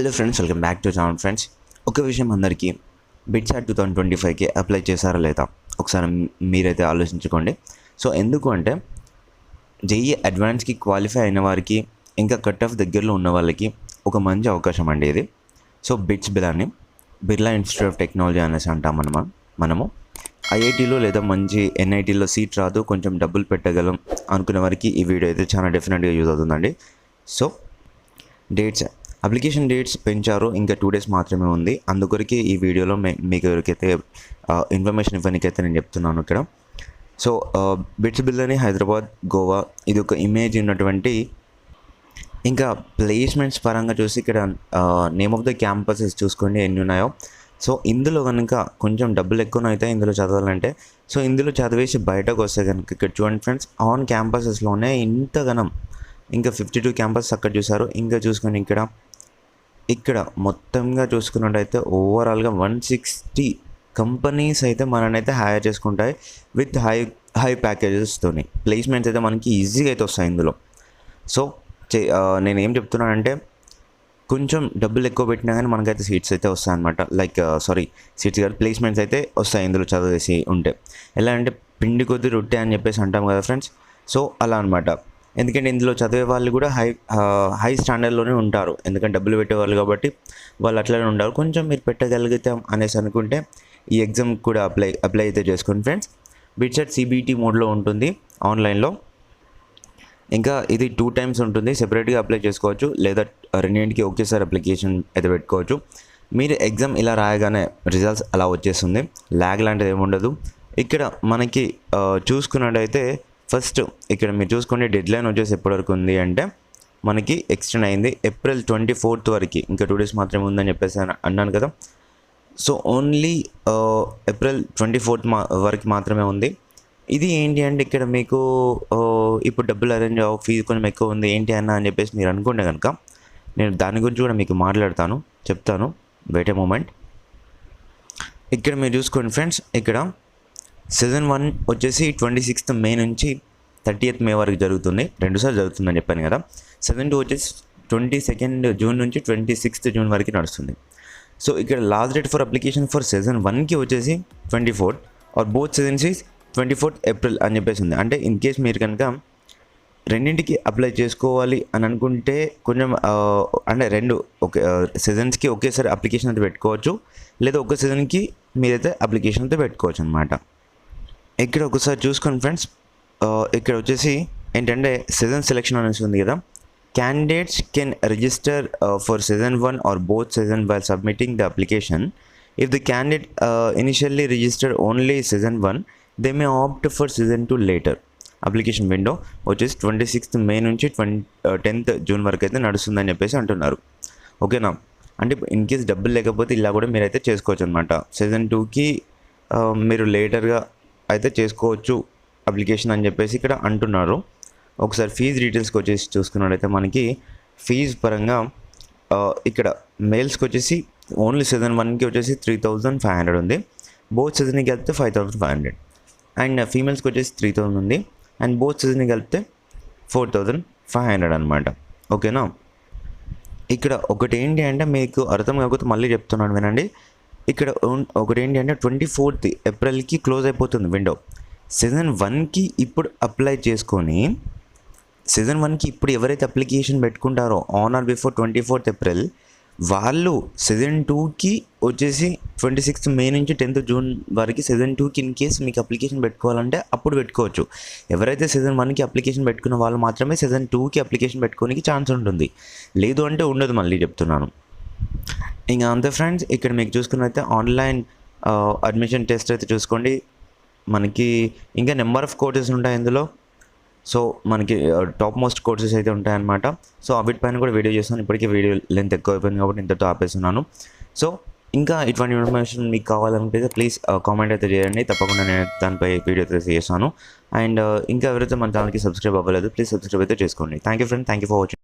Hello friends, welcome back to channel. Friends, ఒక విషయం అందరికీ, బిట్సాట్ 2025కి అప్లై చేశారా లేదా ఒకసారి మీరైతే ఆలోచించుకోండి. సో ఎందుకు అంటే జేఈ అడ్వాన్స్కి క్వాలిఫై అయిన వారికి, ఇంకా కట్ ఆఫ్ దగ్గరలో ఉన్న వాళ్ళకి ఒక మంచి అవకాశం అండి ఇది. So Birla institute of technology అనేసి అంటాం మనము ఐఐటీలో లేదా మంచి ఎన్ఐటీలో సీట్ రాదు, కొంచెం డబ్బులు పెట్టగలం అనుకునే వారికి ఈ వీడియో అయితే చాలా డెఫినెట్గా యూజ్ అవుతుందండి. సో అప్లికేషన్ డేట్స్ పెంచారు, ఇంకా 2 days మాత్రమే ఉంది. అందుకొరికి ఈ వీడియోలో మీకు ఎవరికైతే ఇన్ఫర్మేషన్ ఇవ్వడానికైతే నేను చెప్తున్నాను ఇక్కడ. సో బిట్స్ హైదరాబాద్, గోవా, ఇది ఒక ఇమేజ్ ఉన్నటువంటి. ఇంకా ప్లేస్మెంట్స్ పరంగా చూసి ఇక్కడ నేమ్ ఆఫ్ ద క్యాంపసెస్ చూసుకోండి ఎన్ని ఉన్నాయో. సో ఇందులో కనుక కొంచెం డబ్బులు ఎక్కువ అయితే ఇందులో చదవాలంటే, సో ఇందులో చదివేసి బయటకు వస్తే కనుక ఇక్కడ చూడండి ఫ్రెండ్స్, ఆన్ క్యాంపసెస్లోనే ఇంతగానం ఇంకా 52 క్యాంపస్ అక్కడ చూసారు. ఇంకా చూసుకొని ఇక్కడ మొత్తంగా చూసుకున్నట్టయితే ఓవరాల్గా 160 కంపెనీస్ అయితే మననైతే హైర్ చేసుకుంటాయి విత్ హై ప్యాకేజెస్తోని. ప్లేస్మెంట్స్ అయితే మనకి ఈజీగా అయితే వస్తాయి ఇందులో. సో నేను ఏం చెప్తున్నానంటే, కొంచెం డబ్బులు ఎక్కువ పెట్టినా కానీ మనకైతే సీట్స్ అయితే వస్తాయి అనమాట. సీట్స్ కాదు, ప్లేస్మెంట్స్ అయితే వస్తాయి ఇందులో చదివేసి ఉంటే. ఎలా అంటే పిండి కొద్ది రొట్టె అని చెప్పేసి అంటాం కదా ఫ్రెండ్స్. సో అలా అనమాట. ఎందుకంటే ఇందులో చదివే వాళ్ళు కూడా హై స్టాండర్డ్లోనే ఉంటారు, ఎందుకంటే డబ్బులు పెట్టేవాళ్ళు కాబట్టి వాళ్ళు అట్లనే ఉంటారు. కొంచెం మీరు పెట్టగలుగుతాం అనేసి అనుకుంటే ఈ ఎగ్జామ్ కూడా అప్లై అయితే చేసుకోండి ఫ్రెండ్స్. బిట్సాట్ CBT మోడ్లో ఉంటుంది ఆన్లైన్లో. ఇంకా ఇది 2 times ఉంటుంది, సెపరేట్గా అప్లై చేసుకోవచ్చు లేదా రెండింటికి ఒకేసారి అప్లికేషన్ అయితే పెట్టుకోవచ్చు. మీరు ఎగ్జామ్ ఇలా రాయగానే రిజల్ట్స్ అలా వచ్చేస్తుంది, ల్యాగ్ లాంటిది ఏముండదు. ఇక్కడ మనకి చూసుకున్నట్టయితే ఫస్ట్ ఇక్కడ మీరు చూసుకుంటే డెడ్లైన్ వచ్చేసి ఎప్పటివరకు ఉంది అంటే మనకి ఎక్స్టెండ్ అయింది April 24th వరకు. ఇంకా 2 days మాత్రమే ఉందని చెప్పేసి అన్నాను కదా. సో ఓన్లీ April 24th వరకు మాత్రమే ఉంది. ఇది ఏంటి అంటే ఇక్కడ మీకు ఇప్పుడు డబ్బులు అరేంజ్ ఫీజు కొంచెం ఎక్కువ ఉంది ఏంటి అని చెప్పేసి మీరు అనుకుంటే కనుక నేను దాని గురించి కూడా మీకు చెప్తాను. వెయిట్ ఏ మూమెంట్. ఇక్కడ మీరు చూసుకోండి ఫ్రెండ్స్, ఇక్కడ Season 1 వచ్చేసి 26th May నుంచి 30th May వరకు జరుగుతుంది, 2 సార్లు జరుగుతుందని చెప్పాను కదా. Season 2 వచ్చేసి 22nd June నుంచి 26th June వరకు నడుస్తుంది. సో ఇక్కడ last date for application for Season 1కి వచ్చేసి 24th are both seasons 24th April అని చెప్పేసి ఉంది. అంటే ఇన్ కేస్ మీరు కనుక రెండింటికి అప్లై చేసుకోవాలి అని అనుకుంటే కొంచెం అంటే ఓకే సీజన్స్కి ఒకేసారి అప్లికేషన్ అయితే పెట్టుకోవచ్చు, లేదా ఒక సీజన్కి మీరైతే అప్లికేషన్ అయితే పెట్టుకోవచ్చు అనమాట. ఇక్కడ ఒకసారి చూసుకోండి ఫ్రెండ్స్, ఇక్కడ వచ్చేసి ఏంటంటే సీజన్ సెలెక్షన్ అనేసి ఉంది కదా. Candidates can register for Season 1 or both season while submitting the application. If the candidate initially register only Season 1, they may opt for Season 2 later. Application window వచ్చేసి 26th May నుంచి 10th June వరకు అయితే నడుస్తుందని చెప్పేసి అంటున్నారు. ఓకేనా, అంటే in case డబ్బులు లేకపోతే ఇలా కూడా మీరైతే చేసుకోవచ్చు అనమాట. Season 2కి మీరు లేటర్గా అయితే చేసుకోవచ్చు అప్లికేషన్ అని చెప్పేసి ఇక్కడ అంటున్నారు. ఒకసారి ఫీజు డీటెయిల్స్కి వచ్చేసి చూసుకున్నట్టయితే మనకి ఫీజు పరంగా ఇక్కడ మేల్స్కి వచ్చేసి ఓన్లీ Season 1కి వచ్చేసి 3,500 ఉంది, బోత్ సీజన్కి కలిపితే 5,500, అండ్ ఫీమేల్స్కి వచ్చేసి 3,000 ఉంది, అండ్ బోత్ సీజన్కి కలిపితే 4,500 అనమాట. ఓకేనా, ఇక్కడ ఒకటి ఏంటి అంటే మీకు అర్థం కాకపోతే మళ్ళీ చెప్తున్నాను వినండి. ఇక్కడ ఒకటి ఏంటి అంటే 24th Aprilకి క్లోజ్ అయిపోతుంది విండో. Season 1కి ఇప్పుడు అప్లై చేసుకొని Season 1కి ఇప్పుడు ఎవరైతే అప్లికేషన్ పెట్టుకుంటారో on or before 24th April వాళ్ళు Season 2కి వచ్చేసి 26th May నుంచి 10th June వరకు Season 2కి ఇన్ కేస్ మీకు అప్లికేషన్ పెట్టుకోవాలంటే అప్పుడు పెట్టుకోవచ్చు. ఎవరైతే Season 1కి అప్లికేషన్ పెట్టుకున్న వాళ్ళు మాత్రమే Season 2కి అప్లికేషన్ పెట్టుకోనికి ఛాన్స్ ఉంటుంది, లేదు అంటే ఉండదు, మళ్ళీ చెప్తున్నాను. ఇంకా అంతే ఫ్రెండ్స్, ఇక్కడ మీకు చూసుకున్నైతే ఆన్లైన్ అడ్మిషన్ టెస్ట్ అయితే చూసుకోండి. మనకి ఇంకా నెంబర్ ఆఫ్ కోర్సెస్ ఉంటాయి ఇందులో. సో మనకి టాప్ మోస్ట్ కోర్సెస్ అయితే ఉంటాయన్నమాట. సో వీటిపైన కూడా వీడియో చేస్తాను. ఇప్పటికీ వీడియో లెంత్ ఎక్కువ అయిపోయింది కాబట్టి ఇంతతో ఆపేస్తున్నాను. సో ఇంకా ఇటువంటి ఇన్ఫర్మేషన్ మీకు కావాలనుకుంటే ప్లీజ్ కామెంట్ అయితే చేయండి, తప్పకుండా నేను దానిపై వీడియో అయితే చేస్తాను. అండ్ ఇంకా ఎవరైతే మన ఛానల్కి సబ్స్క్రైబ్ అవ్వలేదు ప్లీజ్ సబ్స్క్రైబ్ అయితే చేసుకోండి. Thank you friend, thank you for watching.